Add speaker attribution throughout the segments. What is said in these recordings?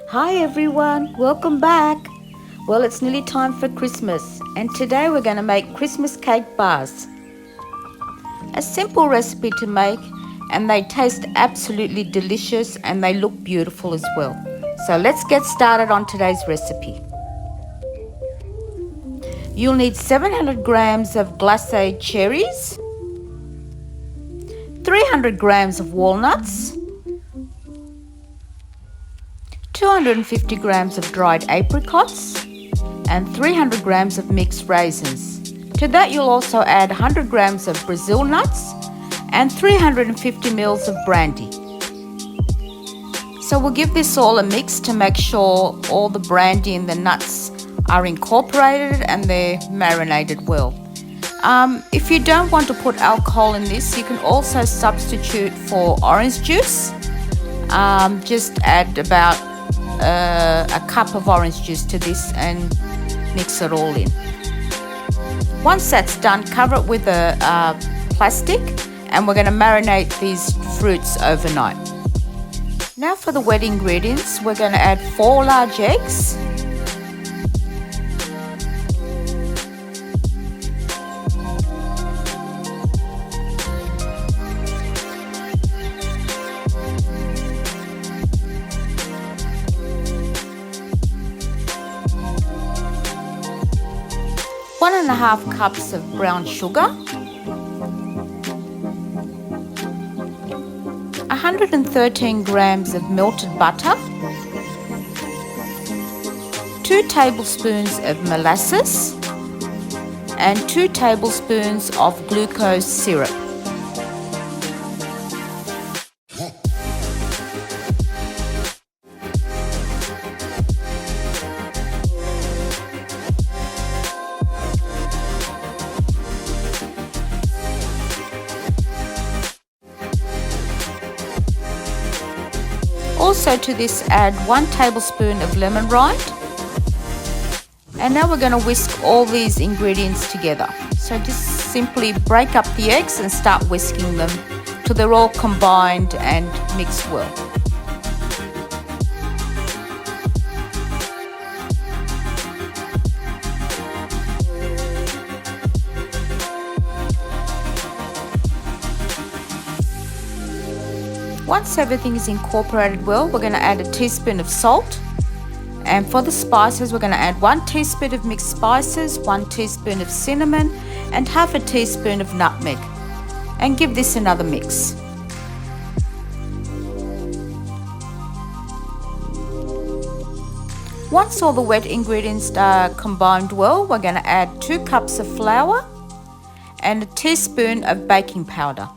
Speaker 1: Hi everyone, welcome back. Well, it's nearly time for Christmas, and today we're going to make Christmas cake bars. A simple recipe to make, and they taste absolutely delicious and they look beautiful as well. So let's get started on today's recipe. You'll need 700 grams of glacé cherries, 300 grams of walnuts, 250 grams of dried apricots, and 300 grams of mixed raisins. To that you'll also add 100 grams of Brazil nuts and 350 ml of brandy. So we'll give this all a mix to make sure all the brandy and the nuts are incorporated and they're marinated well. If you don't want to put alcohol in this, you can also substitute for orange juice. Just add about a cup of orange juice to this and mix it all in. Once that's done, cover it with a plastic, and we're going to marinate these fruits overnight. Now for the wet ingredients, we're going to add 4 large eggs, 1.5 cups of brown sugar, 113 grams of melted butter, 2 tablespoons of molasses, and 2 tablespoons of glucose syrup. Also to this add 1 tablespoon of lemon rind. And now we're going to whisk all these ingredients together. So just simply break up the eggs and start whisking them till they're all combined and mixed well. Once everything is incorporated well, we're going to add a teaspoon of salt. And for the spices, we're going to add 1 teaspoon of mixed spices, 1 teaspoon of cinnamon, and half a teaspoon of nutmeg. And give this another mix. Once all the wet ingredients are combined well, we're going to add 2 cups of flour and a teaspoon of baking powder.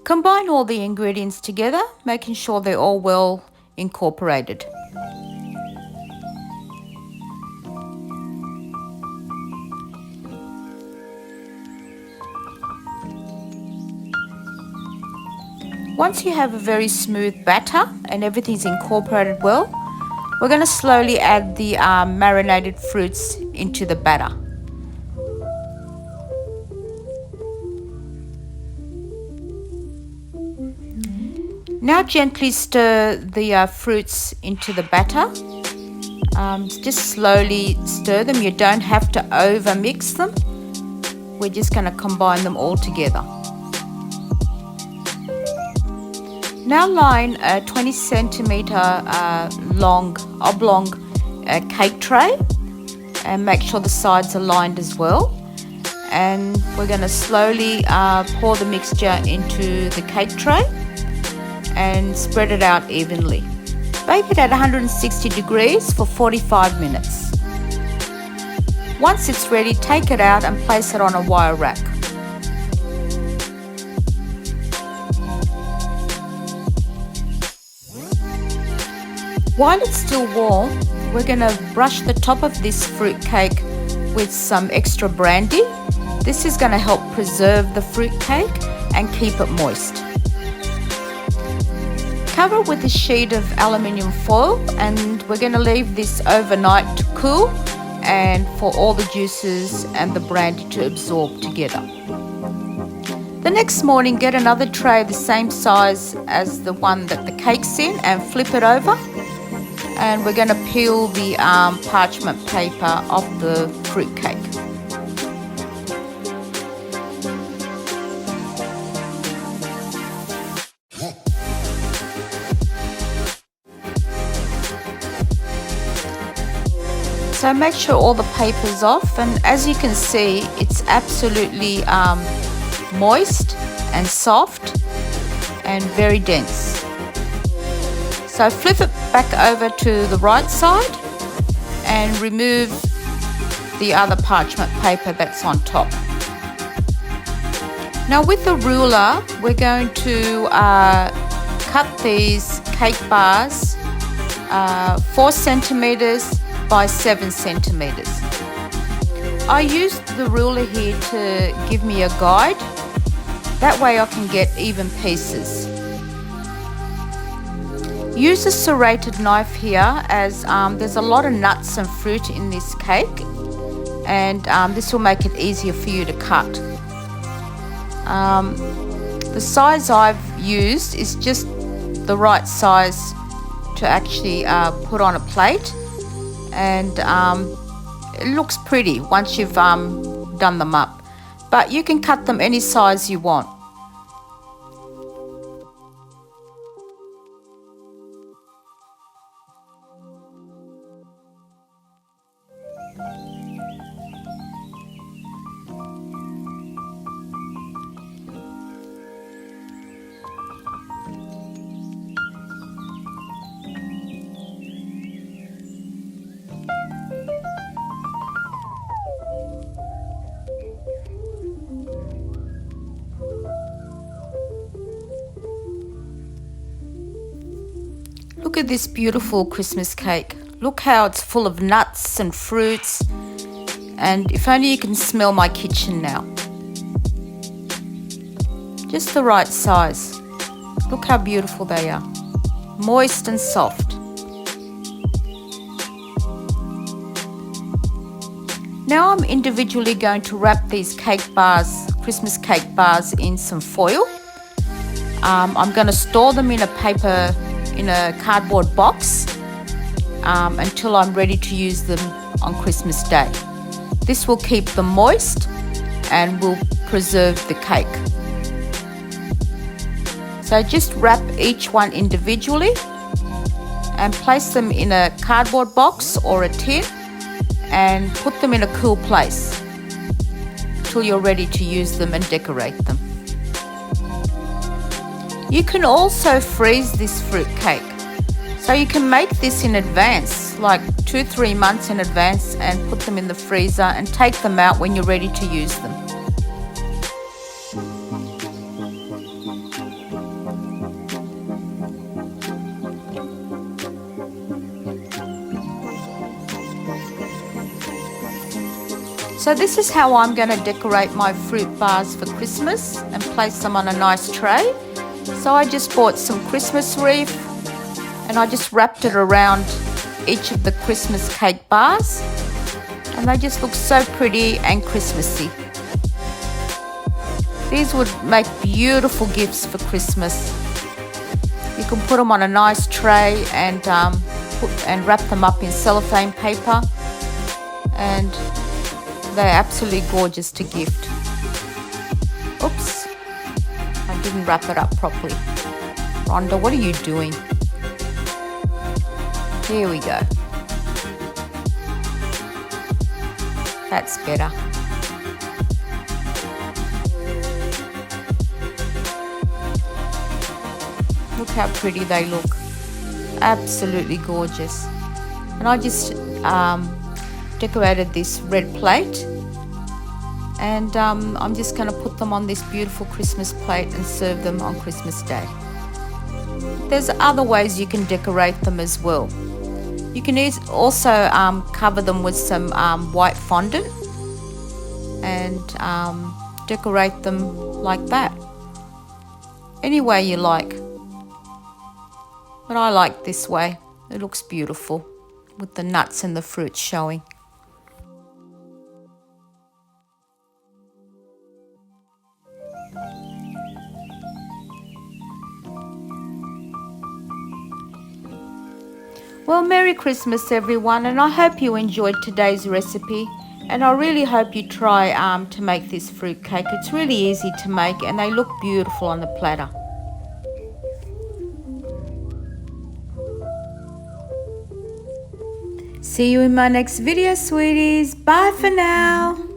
Speaker 1: Combine all the ingredients together, making sure they're all well incorporated. Once you have a very smooth batter and everything's incorporated well, we're going to slowly add the marinated fruits into the batter. Now gently stir the fruits into the batter. Just slowly stir them. You don't have to over mix them. We're just going to combine them all together. Now line a 20 centimeter long oblong cake tray and make sure the sides are lined as well. And we're going to slowly pour the mixture into the cake tray and spread it out evenly. Bake it at 160 degrees for 45 minutes. Once it's ready, take it out and place it on a wire rack. While it's still warm, we're going to brush the top of this fruit cake with some extra brandy. This is going to help preserve the fruit cake and keep it moist. Cover it with a sheet of aluminium foil, and we're going to leave this overnight to cool and for all the juices and the brandy to absorb together. The next morning, get another tray the same size as the one that the cake's in and flip it over. And we're going to peel the parchment paper off the fruit cake. So make sure all the paper's off, and as you can see, it's absolutely moist and soft and very dense. So flip it back over to the right side and remove the other parchment paper that's on top. Now with the ruler, we're going to cut these cake bars 4 centimeters by 7 centimeters. I used the ruler here to give me a guide. That way I can get even pieces. Use a serrated knife here, as there's a lot of nuts and fruit in this cake, and this will make it easier for you to cut. The size I've used is just the right size to actually put on a plate, and it looks pretty once you've done them up, but you can cut them any size you want. Look at this beautiful Christmas cake. Look how it's full of nuts and fruits, and if only you can smell my kitchen now. Just the right size. Look how beautiful they are. Moist and soft. Now I'm individually going to wrap these cake bars, Christmas cake bars, in some foil. I'm going to store them in a cardboard box until I'm ready to use them on Christmas Day. This will keep them moist and will preserve the cake. So just wrap each one individually and place them in a cardboard box or a tin and put them in a cool place till you're ready to use them and decorate them. You can also freeze this fruit cake. So you can make this in advance, like 2-3 months in advance, and put them in the freezer and take them out when you're ready to use them. So this is how I'm going to decorate my fruit bars for Christmas and place them on a nice tray. So I just bought some Christmas wreath and I just wrapped it around each of the Christmas cake bars, and they just look so pretty and Christmassy. These would make beautiful gifts for Christmas. You can put them on a nice tray and wrap them up in cellophane paper, and they're absolutely gorgeous to gift. Oops, I didn't wrap it up properly. Rhonda, what are you doing? Here we go. That's better. Look how pretty they look. Absolutely gorgeous. And I just decorated this red plate, and I'm just going to put them on this beautiful Christmas plate and serve them on Christmas Day. There's other ways you can decorate them as well. You can also cover them with some white fondant and decorate them like that. Any way you like. But I like this way. It looks beautiful with the nuts and the fruit showing. Well, Merry Christmas everyone, and I hope you enjoyed today's recipe, and I really hope you try to make this fruit cake. It's really easy to make and they look beautiful on the platter. See you in my next video, sweeties. Bye for now.